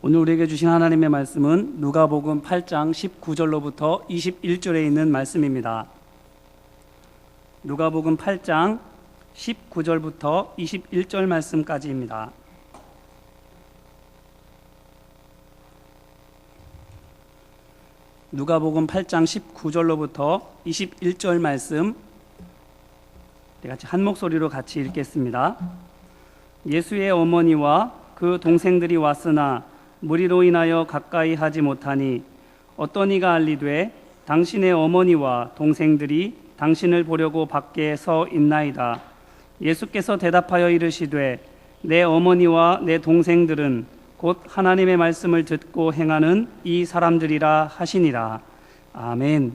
오늘 우리에게 주신 하나님의 말씀은 누가복음 8장 19절로부터 21절에 있는 말씀입니다. 누가복음 8장 19절부터 21절 말씀까지입니다. 누가복음 8장 19절로부터 21절 말씀 같이 한 목소리로 같이 읽겠습니다. 예수의 어머니와 그 동생들이 왔으나 무리로 인하여 가까이 하지 못하니 어떤 이가 알리되 당신의 어머니와 동생들이 당신을 보려고 밖에 서 있나이다. 예수께서 대답하여 이르시되 내 어머니와 내 동생들은 곧 하나님의 말씀을 듣고 행하는 이 사람들이라 하시니라. 아멘.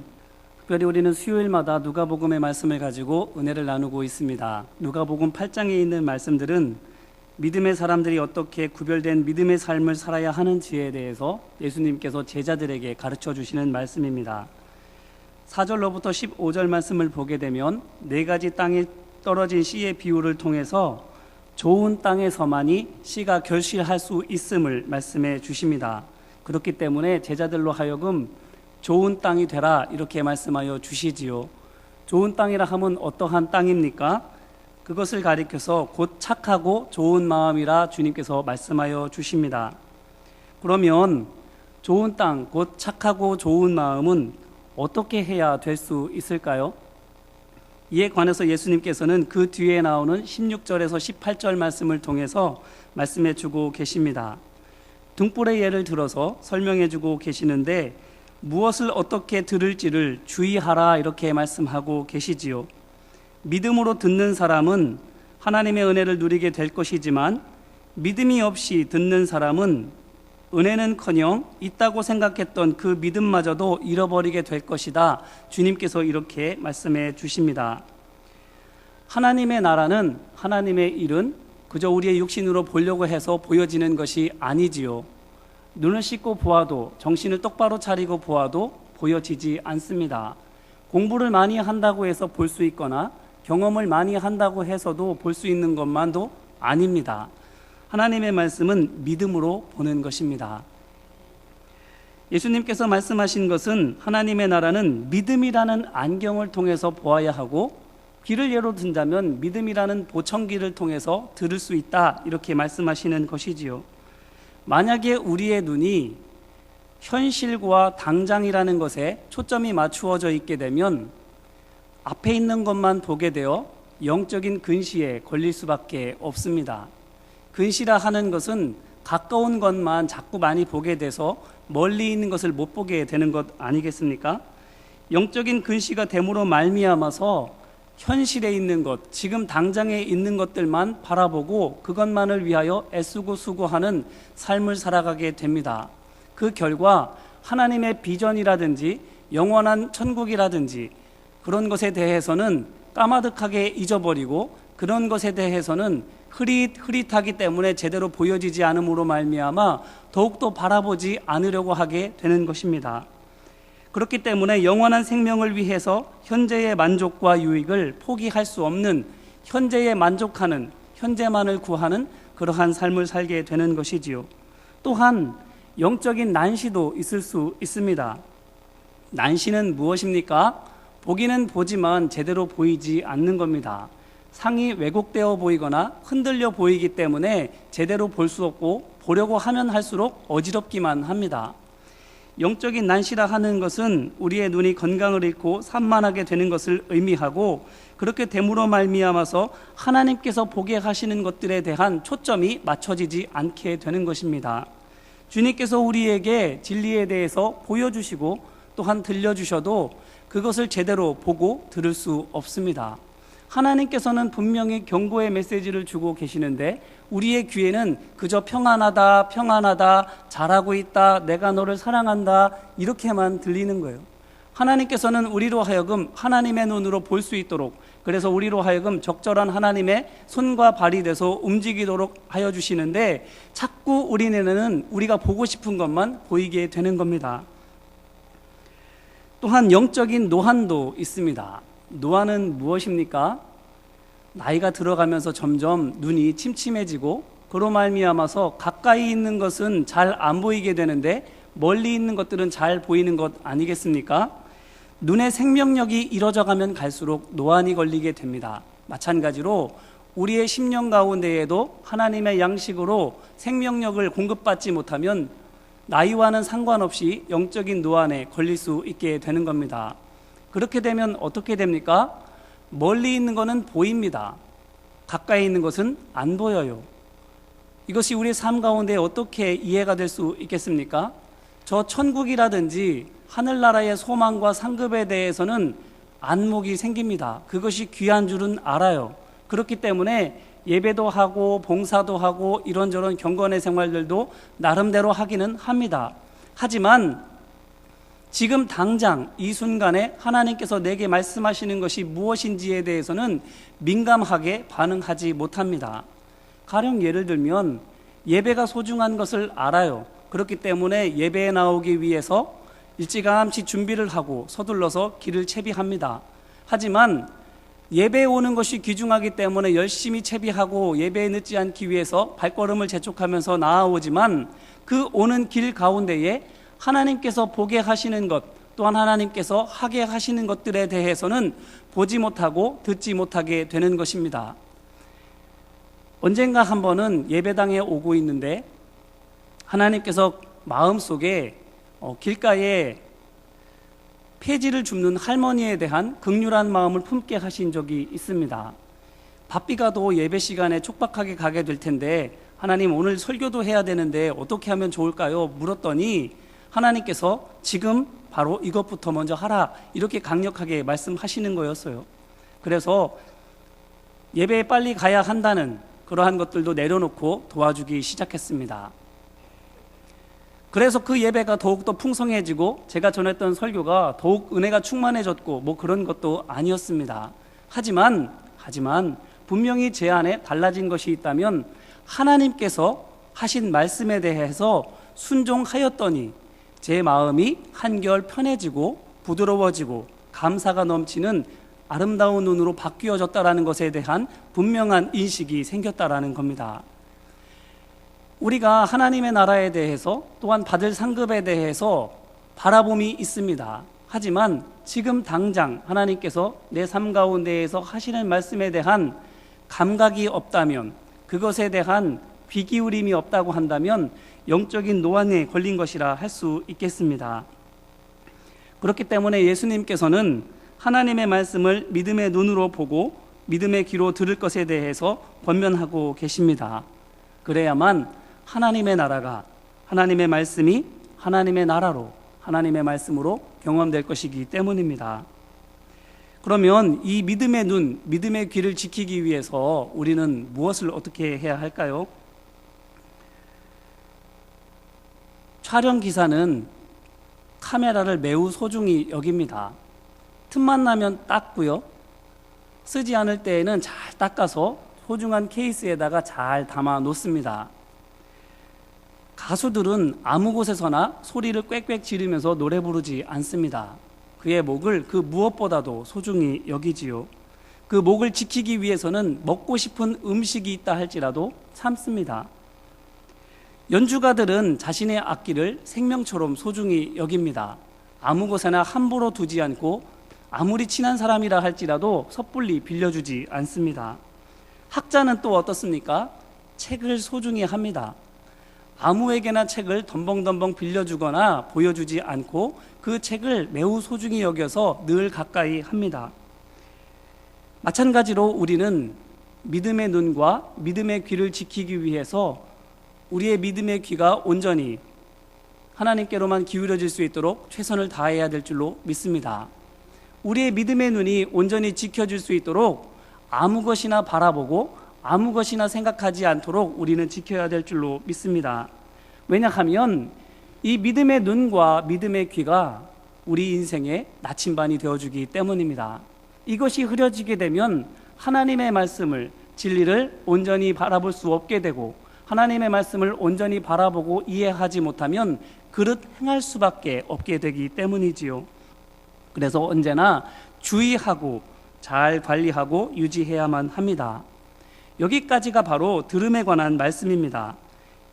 특별히 우리는 수요일마다 누가복음의 말씀을 가지고 은혜를 나누고 있습니다. 누가복음 8장에 있는 말씀들은 믿음의 사람들이 어떻게 구별된 믿음의 삶을 살아야 하는지에 대해서 예수님께서 제자들에게 가르쳐 주시는 말씀입니다. 4절로부터 15절 말씀을 보게 되면 네 가지 땅에 떨어진 씨의 비유를 통해서 좋은 땅에서만이 씨가 결실할 수 있음을 말씀해 주십니다. 그렇기 때문에 제자들로 하여금 좋은 땅이 되라 이렇게 말씀하여 주시지요. 좋은 땅이라 하면 어떠한 땅입니까? 그것을 가리켜서 곧 착하고 좋은 마음이라 주님께서 말씀하여 주십니다. 그러면 좋은 땅, 곧 착하고 좋은 마음은 어떻게 해야 될 수 있을까요? 이에 관해서 예수님께서는 그 뒤에 나오는 16절에서 18절 말씀을 통해서 말씀해 주고 계십니다. 등불의 예를 들어서 설명해 주고 계시는데 무엇을 어떻게 들을지를 주의하라 이렇게 말씀하고 계시지요. 믿음으로 듣는 사람은 하나님의 은혜를 누리게 될 것이지만 믿음이 없이 듣는 사람은 은혜는커녕 있다고 생각했던 그 믿음마저도 잃어버리게 될 것이다. 주님께서 이렇게 말씀해 주십니다. 하나님의 나라는, 하나님의 일은 그저 우리의 육신으로 보려고 해서 보여지는 것이 아니지요. 눈을 씻고 보아도, 정신을 똑바로 차리고 보아도 보여지지 않습니다. 공부를 많이 한다고 해서 볼 수 있거나 경험을 많이 한다고 해서도 볼 수 있는 것만도 아닙니다. 하나님의 말씀은 믿음으로 보는 것입니다. 예수님께서 말씀하신 것은 하나님의 나라는 믿음이라는 안경을 통해서 보아야 하고 귀를 예로 든다면 믿음이라는 보청기를 통해서 들을 수 있다 이렇게 말씀하시는 것이지요. 만약에 우리의 눈이 현실과 당장이라는 것에 초점이 맞추어져 있게 되면 앞에 있는 것만 보게 되어 영적인 근시에 걸릴 수밖에 없습니다. 근시라 하는 것은 가까운 것만 자꾸 많이 보게 돼서 멀리 있는 것을 못 보게 되는 것 아니겠습니까? 영적인 근시가 됨으로 말미암아서 현실에 있는 것, 지금 당장에 있는 것들만 바라보고 그것만을 위하여 애쓰고 수고하는 삶을 살아가게 됩니다. 그 결과 하나님의 비전이라든지 영원한 천국이라든지 그런 것에 대해서는 까마득하게 잊어버리고 그런 것에 대해서는 흐릿하기 때문에 제대로 보여지지 않음으로 말미암아 더욱더 바라보지 않으려고 하게 되는 것입니다. 그렇기 때문에 영원한 생명을 위해서 현재의 만족과 유익을 포기할 수 없는, 현재에 만족하는, 현재만을 구하는 그러한 삶을 살게 되는 것이지요. 또한 영적인 난시도 있을 수 있습니다. 난시는 무엇입니까? 보기는 보지만 제대로 보이지 않는 겁니다. 상이 왜곡되어 보이거나 흔들려 보이기 때문에 제대로 볼 수 없고 보려고 하면 할수록 어지럽기만 합니다. 영적인 난시라 하는 것은 우리의 눈이 건강을 잃고 산만하게 되는 것을 의미하고 그렇게 됨으로 말미암아서 하나님께서 보게 하시는 것들에 대한 초점이 맞춰지지 않게 되는 것입니다. 주님께서 우리에게 진리에 대해서 보여주시고 또한 들려주셔도 그것을 제대로 보고 들을 수 없습니다. 하나님께서는 분명히 경고의 메시지를 주고 계시는데 우리의 귀에는 그저 평안하다, 잘하고 있다, 내가 너를 사랑한다 이렇게만 들리는 거예요. 하나님께서는 우리로 하여금 하나님의 눈으로 볼 수 있도록, 그래서 우리로 하여금 적절한 하나님의 손과 발이 돼서 움직이도록 하여 주시는데 자꾸 우리는 우리가 보고 싶은 것만 보이게 되는 겁니다. 또한 영적인 노안도 있습니다. 노안은 무엇입니까? 나이가 들어가면서 점점 눈이 침침해지고 그로 말미암아서 가까이 있는 것은 잘 안 보이게 되는데 멀리 있는 것들은 잘 보이는 것 아니겠습니까? 눈의 생명력이 이뤄져 가면 갈수록 노안이 걸리게 됩니다. 마찬가지로 우리의 심령 가운데에도 하나님의 양식으로 생명력을 공급받지 못하면 나이와는 상관없이 영적인 노안에 걸릴 수 있게 되는 겁니다. 그렇게 되면 어떻게 됩니까? 멀리 있는 것은 보입니다. 가까이 있는 것은 안 보여요. 이것이 우리 삶 가운데 어떻게 이해가 될 수 있겠습니까? 저 천국이라든지 하늘나라의 소망과 상급에 대해서는 안목이 생깁니다. 그것이 귀한 줄은 알아요. 그렇기 때문에 예배도 하고 봉사도 하고 이런저런 경건의 생활들도 나름대로 하기는 합니다. 하지만 지금 당장 이 순간에 하나님께서 내게 말씀하시는 것이 무엇인지에 대해서는 민감하게 반응하지 못합니다. 가령 예를 들면 예배가 소중한 것을 알아요. 그렇기 때문에 예배에 나오기 위해서 일찌감치 준비를 하고 서둘러서 길을 채비합니다. 하지만 예배에 오는 것이 귀중하기 때문에 열심히 채비하고 예배에 늦지 않기 위해서 발걸음을 재촉하면서 나아오지만 그 오는 길 가운데에 하나님께서 보게 하시는 것, 또한 하나님께서 하게 하시는 것들에 대해서는 보지 못하고 듣지 못하게 되는 것입니다. 언젠가 한 번은 예배당에 오고 있는데 하나님께서 마음속에 길가에 폐지를 줍는 할머니에 대한 긍휼한 마음을 품게 하신 적이 있습니다. 바삐 가도 예배 시간에 촉박하게 가게 될 텐데 하나님 오늘 설교도 해야 되는데 어떻게 하면 좋을까요? 물었더니 하나님께서 지금 바로 이것부터 먼저 하라 이렇게 강력하게 말씀하시는 거였어요. 그래서 예배에 빨리 가야 한다는 그러한 것들도 내려놓고 도와주기 시작했습니다. 그래서 그 예배가 더욱더 풍성해지고 제가 전했던 설교가 더욱 은혜가 충만해졌고 뭐 그런 것도 아니었습니다. 하지만 분명히 제 안에 달라진 것이 있다면 하나님께서 하신 말씀에 대해서 순종하였더니 제 마음이 한결 편해지고 부드러워지고 감사가 넘치는 아름다운 눈으로 바뀌어졌다라는 것에 대한 분명한 인식이 생겼다라는 겁니다. 우리가 하나님의 나라에 대해서 또한 받을 상급에 대해서 바라봄이 있습니다. 하지만 지금 당장 하나님께서 내 삶 가운데에서 하시는 말씀에 대한 감각이 없다면, 그것에 대한 귀 기울임이 없다고 한다면 영적인 노안에 걸린 것이라 할 수 있겠습니다. 그렇기 때문에 예수님께서는 하나님의 말씀을 믿음의 눈으로 보고 믿음의 귀로 들을 것에 대해서 권면하고 계십니다. 그래야만 하나님의 나라가, 하나님의 말씀이 하나님의 나라로, 하나님의 말씀으로 경험될 것이기 때문입니다. 그러면 이 믿음의 눈, 믿음의 귀를 지키기 위해서 우리는 무엇을 어떻게 해야 할까요? 촬영 기사는 카메라를 매우 소중히 여깁니다. 틈만 나면 닦고요. 쓰지 않을 때에는 잘 닦아서 소중한 케이스에다가 잘 담아 놓습니다. 가수들은 아무 곳에서나 소리를 꽥꽥 지르면서 노래 부르지 않습니다. 그의 목을 그 무엇보다도 소중히 여기지요. 그 목을 지키기 위해서는 먹고 싶은 음식이 있다 할지라도 참습니다. 연주가들은 자신의 악기를 생명처럼 소중히 여깁니다. 아무 곳에나 함부로 두지 않고 아무리 친한 사람이라 할지라도 섣불리 빌려주지 않습니다. 학자는 또 어떻습니까? 책을 소중히 합니다. 아무에게나 책을 덤벙덤벙 빌려주거나 보여주지 않고 그 책을 매우 소중히 여겨서 늘 가까이 합니다. 마찬가지로 우리는 믿음의 눈과 믿음의 귀를 지키기 위해서 우리의 믿음의 귀가 온전히 하나님께로만 기울여질 수 있도록 최선을 다해야 될 줄로 믿습니다. 우리의 믿음의 눈이 온전히 지켜질 수 있도록 아무 것이나 바라보고 아무 것이나 생각하지 않도록 우리는 지켜야 될 줄로 믿습니다. 왜냐하면 이 믿음의 눈과 믿음의 귀가 우리 인생의 나침반이 되어주기 때문입니다. 이것이 흐려지게 되면 하나님의 말씀을, 진리를 온전히 바라볼 수 없게 되고 하나님의 말씀을 온전히 바라보고 이해하지 못하면 그릇 행할 수밖에 없게 되기 때문이지요. 그래서 언제나 주의하고 잘 관리하고 유지해야만 합니다. 여기까지가 바로 들음에 관한 말씀입니다.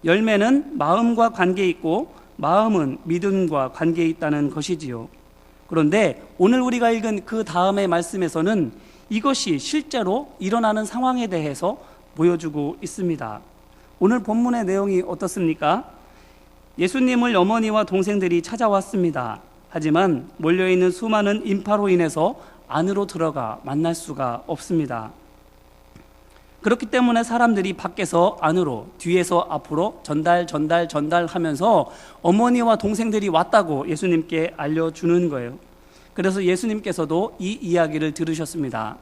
열매는 마음과 관계 있고 마음은 믿음과 관계 있다는 것이지요. 그런데 오늘 우리가 읽은 그 다음의 말씀에서는 이것이 실제로 일어나는 상황에 대해서 보여주고 있습니다. 오늘 본문의 내용이 어떻습니까? 예수님을 어머니와 동생들이 찾아왔습니다. 하지만 몰려있는 수많은 인파로 인해서 안으로 들어가 만날 수가 없습니다. 그렇기 때문에 사람들이 밖에서 안으로, 뒤에서 앞으로 전달하면서 어머니와 동생들이 왔다고 예수님께 알려주는 거예요. 그래서 예수님께서도 이 이야기를 들으셨습니다.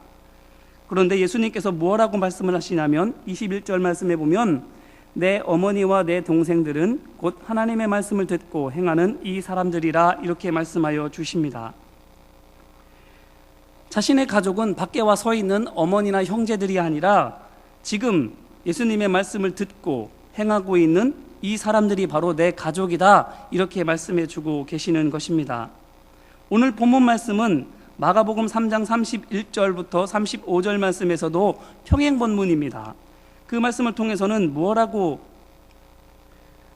그런데 예수님께서 뭐라고 말씀을 하시냐면 21절 말씀에 보면 내 어머니와 내 동생들은 곧 하나님의 말씀을 듣고 행하는 이 사람들이라 이렇게 말씀하여 주십니다. 자신의 가족은 밖에 와 서 있는 어머니나 형제들이 아니라 지금 예수님의 말씀을 듣고 행하고 있는 이 사람들이 바로 내 가족이다 이렇게 말씀해 주고 계시는 것입니다. 오늘 본문 말씀은 마가복음 3장 31절부터 35절 말씀에서도 평행 본문입니다. 그 말씀을 통해서는 뭐라고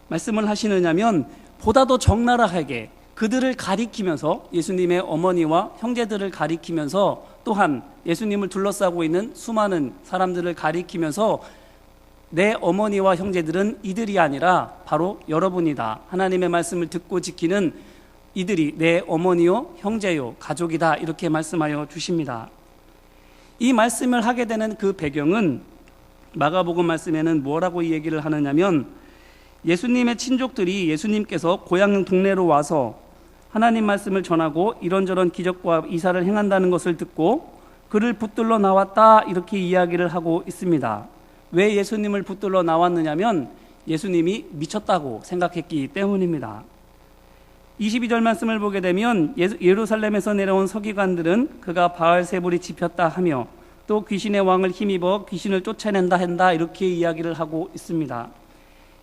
말씀을 하시느냐면 보다 더 적나라하게 그들을 가리키면서 예수님의 어머니와 형제들을 가리키면서 또한 예수님을 둘러싸고 있는 수많은 사람들을 가리키면서 내 어머니와 형제들은 이들이 아니라 바로 여러분이다. 하나님의 말씀을 듣고 지키는 이들이 내 어머니요 형제요 가족이다 이렇게 말씀하여 주십니다. 이 말씀을 하게 되는 그 배경은 마가복음 말씀에는 뭐라고 이 얘기를 하느냐면 예수님의 친족들이 예수님께서 고향 동네로 와서 하나님 말씀을 전하고 이런저런 기적과 이사를 행한다는 것을 듣고 그를 붙들러 나왔다 이렇게 이야기를 하고 있습니다. 왜 예수님을 붙들러 나왔느냐면 예수님이 미쳤다고 생각했기 때문입니다. 22절 말씀을 보게 되면 예루살렘에서 내려온 서기관들은 그가 바알세불이 집혔다 하며 또 귀신의 왕을 힘입어 귀신을 쫓아낸다 한다 이렇게 이야기를 하고 있습니다.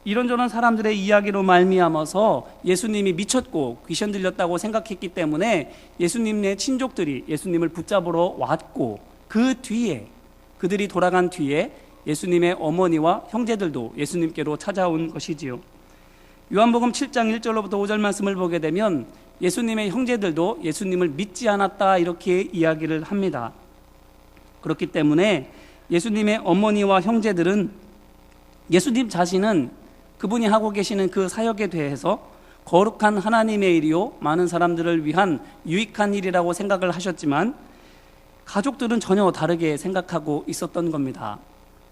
이런저런 사람들의 이야기로 말미암아서 예수님이 미쳤고 귀신 들렸다고 생각했기 때문에 예수님의 친족들이 예수님을 붙잡으러 왔고 그 뒤에 그들이 돌아간 뒤에 예수님의 어머니와 형제들도 예수님께로 찾아온 것이지요. 요한복음 7장 1절로부터 5절 말씀을 보게 되면 예수님의 형제들도 예수님을 믿지 않았다 이렇게 이야기를 합니다. 그렇기 때문에 예수님의 어머니와 형제들은 예수님 자신은 그분이 하고 계시는 그 사역에 대해서 거룩한 하나님의 일이요 많은 사람들을 위한 유익한 일이라고 생각을 하셨지만 가족들은 전혀 다르게 생각하고 있었던 겁니다.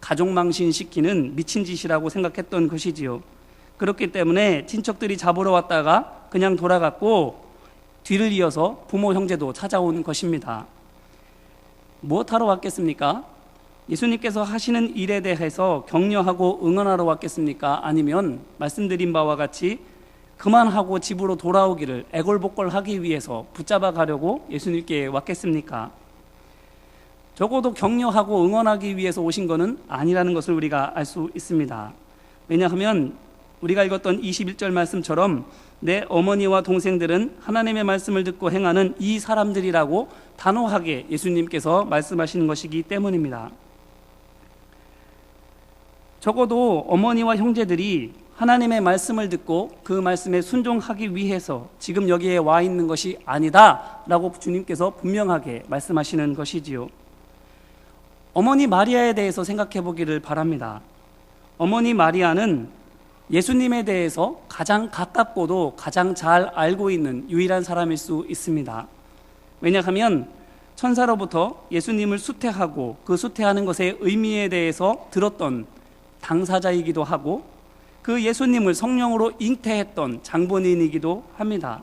가족망신시키는 미친 짓이라고 생각했던 것이지요. 그렇기 때문에 친척들이 잡으러 왔다가 그냥 돌아갔고 뒤를 이어서 부모 형제도 찾아온 것입니다. 무엇하러 왔겠습니까? 예수님께서 하시는 일에 대해서 격려하고 응원하러 왔겠습니까? 아니면 말씀드린 바와 같이 그만하고 집으로 돌아오기를 애걸복걸하기 위해서 붙잡아 가려고 예수님께 왔겠습니까? 적어도 격려하고 응원하기 위해서 오신 것은 아니라는 것을 우리가 알 수 있습니다. 왜냐하면 우리가 읽었던 21절 말씀처럼 내 어머니와 동생들은 하나님의 말씀을 듣고 행하는 이 사람들이라고 단호하게 예수님께서 말씀하시는 것이기 때문입니다. 적어도 어머니와 형제들이 하나님의 말씀을 듣고 그 말씀에 순종하기 위해서 지금 여기에 와 있는 것이 아니다 라고 주님께서 분명하게 말씀하시는 것이지요. 어머니 마리아에 대해서 생각해 보기를 바랍니다. 어머니 마리아는 예수님에 대해서 가장 가깝고도 가장 잘 알고 있는 유일한 사람일 수 있습니다. 왜냐하면 천사로부터 예수님을 수태하고 그 수태하는 것의 의미에 대해서 들었던 당사자이기도 하고 그 예수님을 성령으로 잉태했던 장본인이기도 합니다.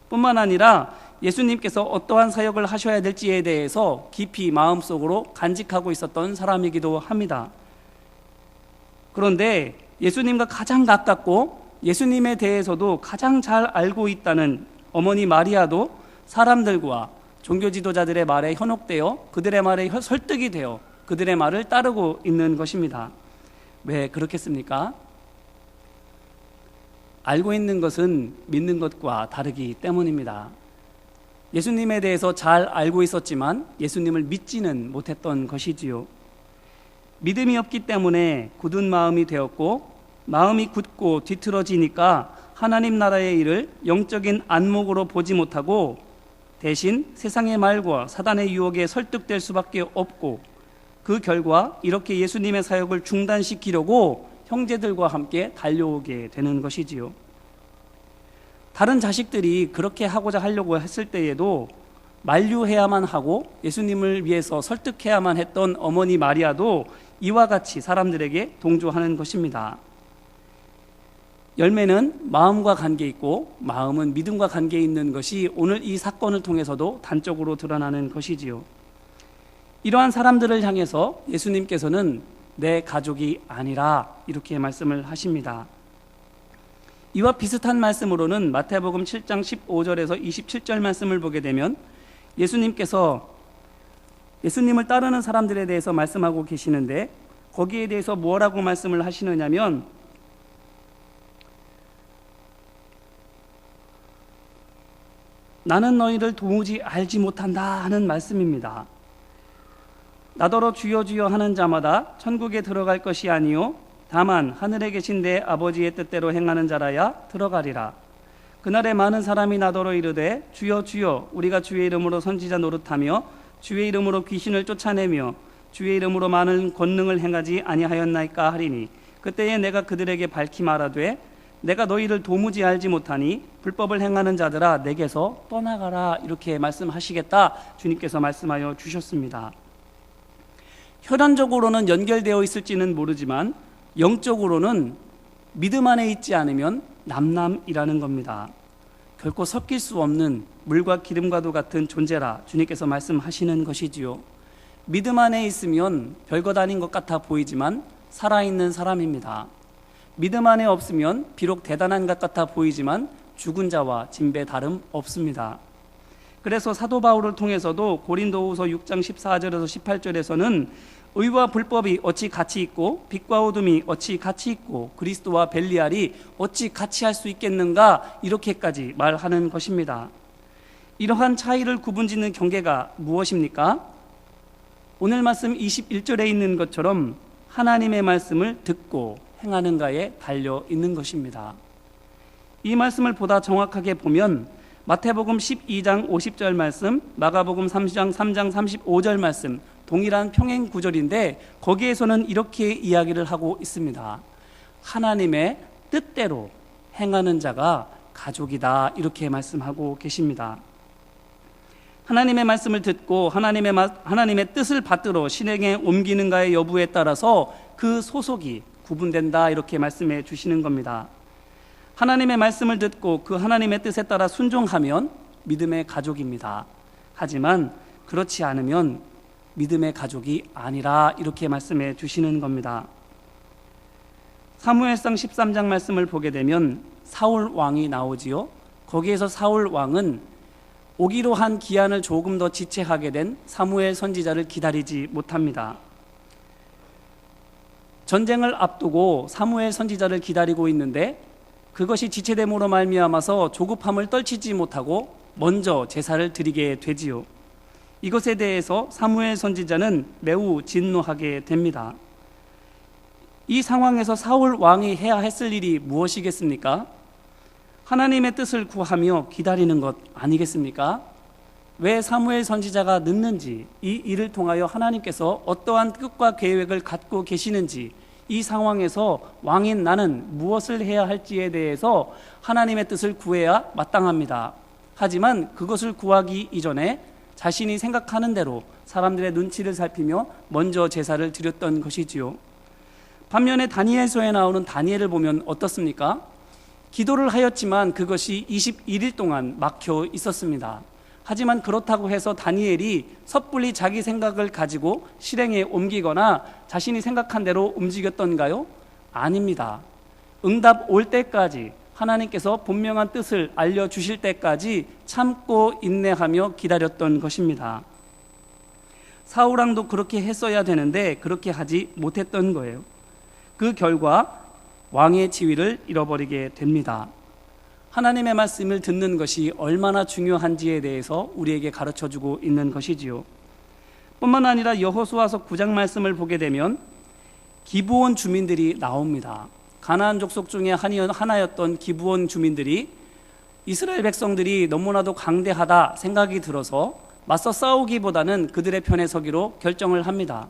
뿐만 아니라 예수님께서 어떠한 사역을 하셔야 될지에 대해서 깊이 마음속으로 간직하고 있었던 사람이기도 합니다. 그런데 예수님과 가장 가깝고 예수님에 대해서도 가장 잘 알고 있다는 어머니 마리아도 사람들과 종교 지도자들의 말에 현혹되어 그들의 말에 설득이 되어 그들의 말을 따르고 있는 것입니다. 왜 그렇겠습니까? 알고 있는 것은 믿는 것과 다르기 때문입니다. 예수님에 대해서 잘 알고 있었지만 예수님을 믿지는 못했던 것이지요. 믿음이 없기 때문에 굳은 마음이 되었고, 마음이 굳고 뒤틀어지니까 하나님 나라의 일을 영적인 안목으로 보지 못하고 대신 세상의 말과 사단의 유혹에 설득될 수밖에 없고, 그 결과 이렇게 예수님의 사역을 중단시키려고 형제들과 함께 달려오게 되는 것이지요. 다른 자식들이 그렇게 하려고 했을 때에도 만류해야만 하고 예수님을 위해서 설득해야만 했던 어머니 마리아도 이와 같이 사람들에게 동조하는 것입니다. 열매는 마음과 관계 있고 마음은 믿음과 관계 있는 것이 오늘 이 사건을 통해서도 단적으로 드러나는 것이지요. 이러한 사람들을 향해서 예수님께서는 내 가족이 아니라 이렇게 말씀을 하십니다. 이와 비슷한 말씀으로는 마태복음 7장 15절에서 27절 말씀을 보게 되면 예수님께서 예수님을 따르는 사람들에 대해서 말씀하고 계시는데, 거기에 대해서 뭐라고 말씀을 하시느냐면 나는 너희를 도무지 알지 못한다 하는 말씀입니다. 나더러 주여 주여 하는 자마다 천국에 들어갈 것이 아니요 다만 하늘에 계신 내 아버지의 뜻대로 행하는 자라야 들어가리라. 그날에 많은 사람이 나더러 이르되 주여 주여 우리가 주의 이름으로 선지자 노릇하며 주의 이름으로 귀신을 쫓아내며 주의 이름으로 많은 권능을 행하지 아니하였나이까 하리니, 그때에 내가 그들에게 밝히 말하되 내가 너희를 도무지 알지 못하니 불법을 행하는 자들아 내게서 떠나가라. 이렇게 말씀하시겠다 주님께서 말씀하여 주셨습니다. 혈연적으로는 연결되어 있을지는 모르지만 영적으로는 믿음 안에 있지 않으면 남남이라는 겁니다. 결코 섞일 수 없는 물과 기름과도 같은 존재라 주님께서 말씀하시는 것이지요. 믿음 안에 있으면 별것 아닌 것 같아 보이지만 살아있는 사람입니다. 믿음 안에 없으면 비록 대단한 것 같아 보이지만 죽은 자와 진배 다름 없습니다. 그래서 사도 바울을 통해서도 고린도후서 6장 14절에서 18절에서는 의와 불법이 어찌 같이 있고 빛과 어둠이 어찌 같이 있고 그리스도와 벨리알이 어찌 같이 할 수 있겠는가, 이렇게까지 말하는 것입니다. 이러한 차이를 구분짓는 경계가 무엇입니까? 오늘 말씀 21절에 있는 것처럼 하나님의 말씀을 듣고 행하는가에 달려 있는 것입니다. 이 말씀을 보다 정확하게 보면 마태복음 12장 50절 말씀, 마가복음 3장 35절 말씀, 동일한 평행 구절인데 거기에서는 이렇게 이야기를 하고 있습니다. 하나님의 뜻대로 행하는 자가 가족이다, 이렇게 말씀하고 계십니다. 하나님의 말씀을 듣고 하나님의 뜻을 받들어 실행에 옮기는가의 여부에 따라서 그 소속이 구분된다, 이렇게 말씀해 주시는 겁니다. 하나님의 말씀을 듣고 그 하나님의 뜻에 따라 순종하면 믿음의 가족입니다. 하지만 그렇지 않으면 믿음의 가족이 아니라, 이렇게 말씀해 주시는 겁니다. 사무엘상 13장 말씀을 보게 되면 사울 왕이 나오지요. 거기에서 사울 왕은 오기로 한 기한을 조금 더 지체하게 된 사무엘 선지자를 기다리지 못합니다. 전쟁을 앞두고 사무엘 선지자를 기다리고 있는데 그것이 지체됨으로 말미암아서 조급함을 떨치지 못하고 먼저 제사를 드리게 되지요. 이것에 대해서 사무엘 선지자는 매우 진노하게 됩니다. 이 상황에서 사울 왕이 해야 했을 일이 무엇이겠습니까? 하나님의 뜻을 구하며 기다리는 것 아니겠습니까? 왜 사무엘 선지자가 늦는지, 이 일을 통하여 하나님께서 어떠한 뜻과 계획을 갖고 계시는지, 이 상황에서 왕인 나는 무엇을 해야 할지에 대해서 하나님의 뜻을 구해야 마땅합니다. 하지만 그것을 구하기 이전에 자신이 생각하는 대로 사람들의 눈치를 살피며 먼저 제사를 드렸던 것이지요. 반면에 다니엘서에 나오는 다니엘을 보면 어떻습니까? 기도를 하였지만 그것이 21일 동안 막혀 있었습니다. 하지만 그렇다고 해서 다니엘이 섣불리 자기 생각을 가지고 실행에 옮기거나 자신이 생각한 대로 움직였던가요? 아닙니다. 응답 올 때까지, 하나님께서 분명한 뜻을 알려주실 때까지 참고 인내하며 기다렸던 것입니다. 사울왕도 그렇게 했어야 되는데 그렇게 하지 못했던 거예요. 그 결과 왕의 지위를 잃어버리게 됩니다. 하나님의 말씀을 듣는 것이 얼마나 중요한지에 대해서 우리에게 가르쳐주고 있는 것이지요. 뿐만 아니라 여호수아서 9장 말씀을 보게 되면 기브온 주민들이 나옵니다. 가나안 족속 중에 하나였던 기브온 주민들이 이스라엘 백성들이 너무나도 강대하다 생각이 들어서 맞서 싸우기보다는 그들의 편에 서기로 결정을 합니다.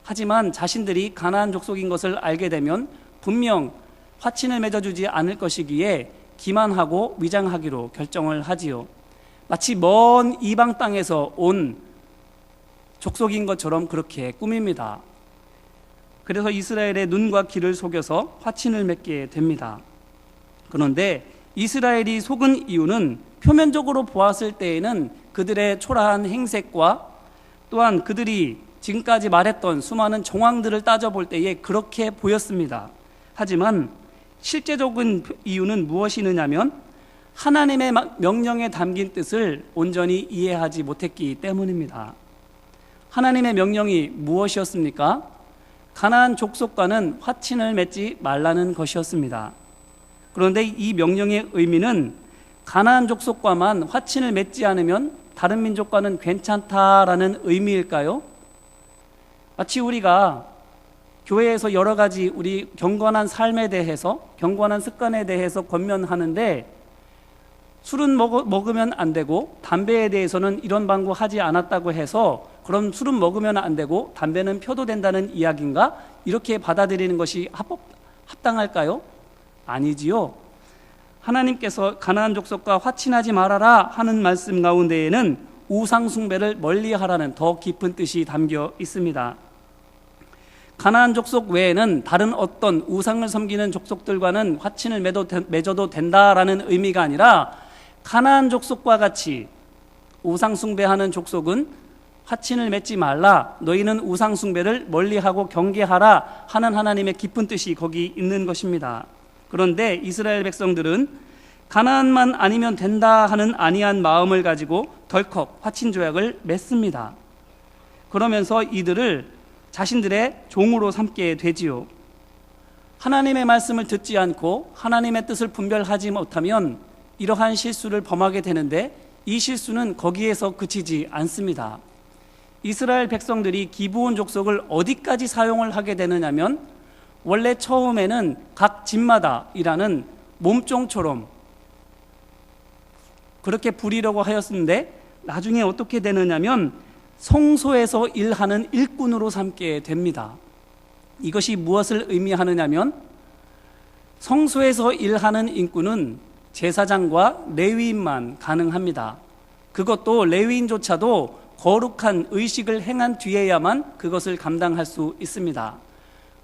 하지만 자신들이 가나안 족속인 것을 알게 되면 분명 화친을 맺어주지 않을 것이기에 기만하고 위장하기로 결정을 하지요. 마치 먼 이방 땅에서 온 족속인 것처럼 그렇게 꾸밉니다. 그래서 이스라엘의 눈과 귀를 속여서 화친을 맺게 됩니다. 그런데 이스라엘이 속은 이유는 표면적으로 보았을 때에는 그들의 초라한 행색과 또한 그들이 지금까지 말했던 수많은 정황들을 따져볼 때에 그렇게 보였습니다. 하지만 실제적인 이유는 무엇이냐면 하나님의 명령에 담긴 뜻을 온전히 이해하지 못했기 때문입니다. 하나님의 명령이 무엇이었습니까? 가나안 족속과는 화친을 맺지 말라는 것이었습니다. 그런데 이 명령의 의미는 가나안 족속과만 화친을 맺지 않으면 다른 민족과는 괜찮다라는 의미일까요? 마치 우리가 교회에서 여러 가지 우리 경건한 삶에 대해서, 경건한 습관에 대해서 권면하는데 술은 먹으면 안 되고 담배에 대해서는 이런 방구하지 않았다고 해서 그럼 술은 먹으면 안 되고 담배는 펴도 된다는 이야기인가? 이렇게 받아들이는 것이 합당할까요? 아니지요. 하나님께서 가나안 족속과 화친하지 말아라 하는 말씀 가운데에는 우상 숭배를 멀리하라는 더 깊은 뜻이 담겨 있습니다. 가나안 족속 외에는 다른 어떤 우상을 섬기는 족속들과는 화친을 맺어도 된다라는 의미가 아니라 가나안 족속과 같이 우상 숭배하는 족속은 화친을 맺지 말라, 너희는 우상 숭배를 멀리하고 경계하라 하는 하나님의 깊은 뜻이 거기 있는 것입니다. 그런데 이스라엘 백성들은 가나안만 아니면 된다 하는 안이한 마음을 가지고 덜컥 화친 조약을 맺습니다. 그러면서 이들을 자신들의 종으로 삼게 되지요. 하나님의 말씀을 듣지 않고 하나님의 뜻을 분별하지 못하면 이러한 실수를 범하게 되는데 이 실수는 거기에서 그치지 않습니다. 이스라엘 백성들이 기브온 족속을 어디까지 사용을 하게 되느냐면 원래 처음에는 각 집마다 일하는 몸종처럼 그렇게 부리려고 하였는데 나중에 어떻게 되느냐면 성소에서 일하는 일꾼으로 삼게 됩니다. 이것이 무엇을 의미하느냐면 성소에서 일하는 인꾼은 제사장과 레위인만 가능합니다. 그것도 레위인조차도 거룩한 의식을 행한 뒤에야만 그것을 감당할 수 있습니다.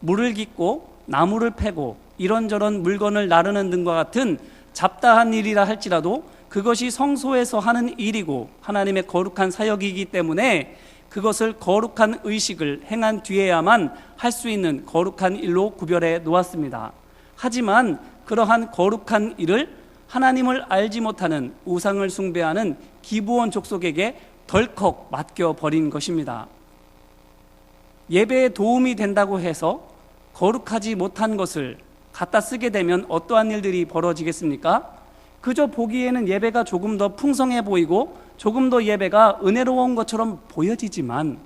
물을 깃고 나무를 패고 이런저런 물건을 나르는 등과 같은 잡다한 일이라 할지라도 그것이 성소에서 하는 일이고 하나님의 거룩한 사역이기 때문에 그것을 거룩한 의식을 행한 뒤에야만 할 수 있는 거룩한 일로 구별해 놓았습니다. 하지만 그러한 거룩한 일을 하나님을 알지 못하는 우상을 숭배하는 기브온 족속에게 덜컥 맡겨버린 것입니다. 예배에 도움이 된다고 해서 거룩하지 못한 것을 갖다 쓰게 되면 어떠한 일들이 벌어지겠습니까? 그저 보기에는 예배가 조금 더 풍성해 보이고 조금 더 예배가 은혜로운 것처럼 보여지지만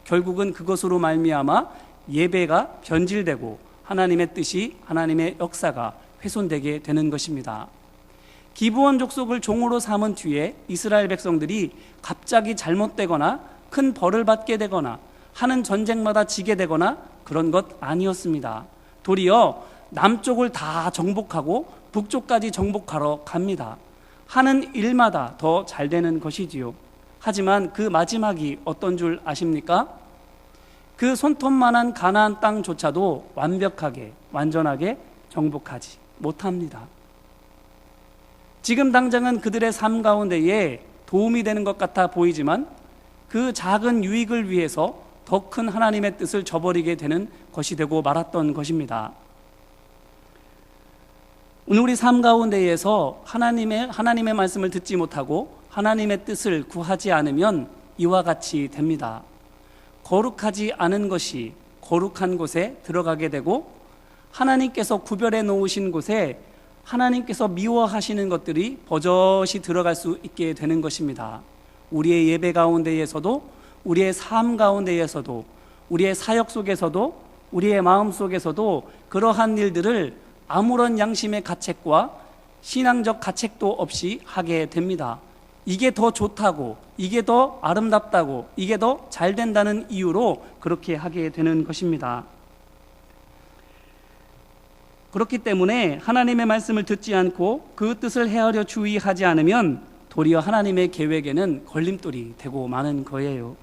결국은 그것으로 말미암아 예배가 변질되고 하나님의 뜻이, 하나님의 역사가 훼손되게 되는 것입니다. 기브온 족속을 종으로 삼은 뒤에 이스라엘 백성들이 갑자기 잘못되거나 큰 벌을 받게 되거나 하는 전쟁마다 지게 되거나 그런 것 아니었습니다. 도리어 남쪽을 다 정복하고 북쪽까지 정복하러 갑니다. 하는 일마다 더 잘 되는 것이지요. 하지만 그 마지막이 어떤 줄 아십니까? 그 손톱만한 가나안 땅조차도 완벽하게, 완전하게 정복하지 못합니다. 지금 당장은 그들의 삶 가운데에 도움이 되는 것 같아 보이지만 그 작은 유익을 위해서 더 큰 하나님의 뜻을 저버리게 되는 것이 되고 말았던 것입니다. 오늘 우리 삶 가운데에서 하나님의 말씀을 듣지 못하고 하나님의 뜻을 구하지 않으면 이와 같이 됩니다. 거룩하지 않은 것이 거룩한 곳에 들어가게 되고 하나님께서 구별해 놓으신 곳에 하나님께서 미워하시는 것들이 버젓이 들어갈 수 있게 되는 것입니다. 우리의 예배 가운데에서도, 우리의 삶 가운데에서도, 우리의 사역 속에서도, 우리의 마음속에서도 그러한 일들을 아무런 양심의 가책과 신앙적 가책도 없이 하게 됩니다. 이게 더 좋다고, 이게 더 아름답다고, 이게 더 잘 된다는 이유로 그렇게 하게 되는 것입니다. 그렇기 때문에 하나님의 말씀을 듣지 않고 그 뜻을 헤아려 주의하지 않으면 도리어 하나님의 계획에는 걸림돌이 되고 마는 거예요.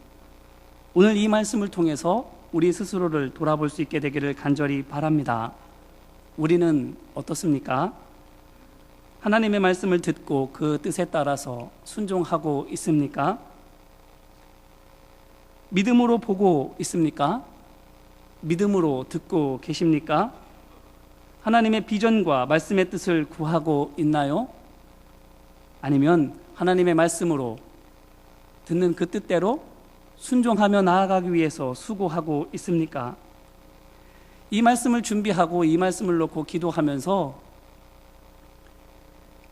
오늘 이 말씀을 통해서 우리 스스로를 돌아볼 수 있게 되기를 간절히 바랍니다. 우리는 어떻습니까? 하나님의 말씀을 듣고 그 뜻에 따라서 순종하고 있습니까? 믿음으로 보고 있습니까? 믿음으로 듣고 계십니까? 하나님의 비전과 말씀의 뜻을 구하고 있나요? 아니면 하나님의 말씀으로 듣는 그 뜻대로 순종하며 나아가기 위해서 수고하고 있습니까? 이 말씀을 준비하고 이 말씀을 놓고 기도하면서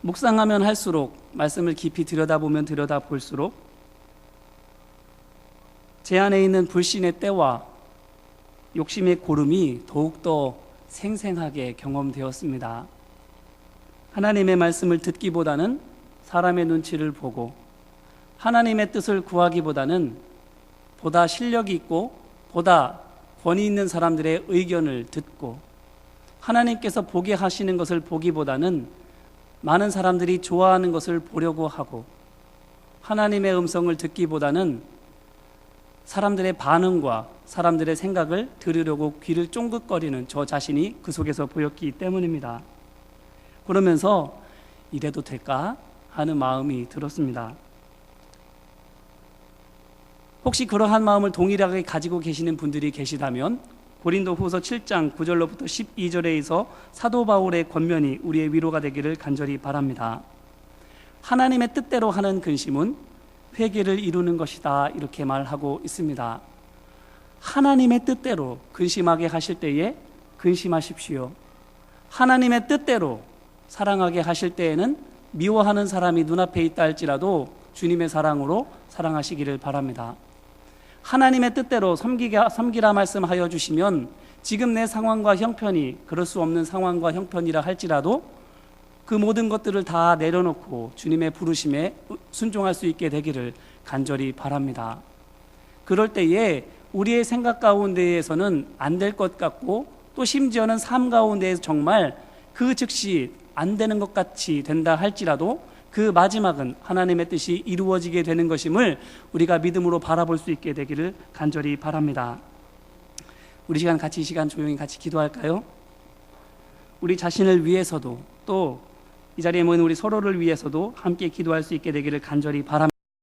묵상하면 할수록, 말씀을 깊이 들여다보면 들여다볼수록 제 안에 있는 불신의 때와 욕심의 고름이 더욱더 생생하게 경험되었습니다. 하나님의 말씀을 듣기보다는 사람의 눈치를 보고, 하나님의 뜻을 구하기보다는 보다 실력이 있고 보다 권위 있는 사람들의 의견을 듣고, 하나님께서 보게 하시는 것을 보기보다는 많은 사람들이 좋아하는 것을 보려고 하고, 하나님의 음성을 듣기보다는 사람들의 반응과 사람들의 생각을 들으려고 귀를 쫑긋거리는 저 자신이 그 속에서 보였기 때문입니다. 그러면서 이래도 될까 하는 마음이 들었습니다. 혹시 그러한 마음을 동일하게 가지고 계시는 분들이 계시다면 고린도후서 7장 9절로부터 12절에서 사도 바울의 권면이 우리의 위로가 되기를 간절히 바랍니다. 하나님의 뜻대로 하는 근심은 회개를 이루는 것이다, 이렇게 말하고 있습니다. 하나님의 뜻대로 근심하게 하실 때에 근심하십시오. 하나님의 뜻대로 사랑하게 하실 때에는 미워하는 사람이 눈앞에 있다 할지라도 주님의 사랑으로 사랑하시기를 바랍니다. 하나님의 뜻대로 섬기라 말씀하여 주시면 지금 내 상황과 형편이 그럴 수 없는 상황과 형편이라 할지라도 그 모든 것들을 다 내려놓고 주님의 부르심에 순종할 수 있게 되기를 간절히 바랍니다. 그럴 때에 우리의 생각 가운데에서는 안 될 것 같고, 또 심지어는 삶 가운데에서 정말 그 즉시 안 되는 것 같이 된다 할지라도 그 마지막은 하나님의 뜻이 이루어지게 되는 것임을 우리가 믿음으로 바라볼 수 있게 되기를 간절히 바랍니다. 우리 시간 조용히 같이 기도할까요? 우리 자신을 위해서도 또 이 자리에 모인 우리 서로를 위해서도 함께 기도할 수 있게 되기를 간절히 바랍니다.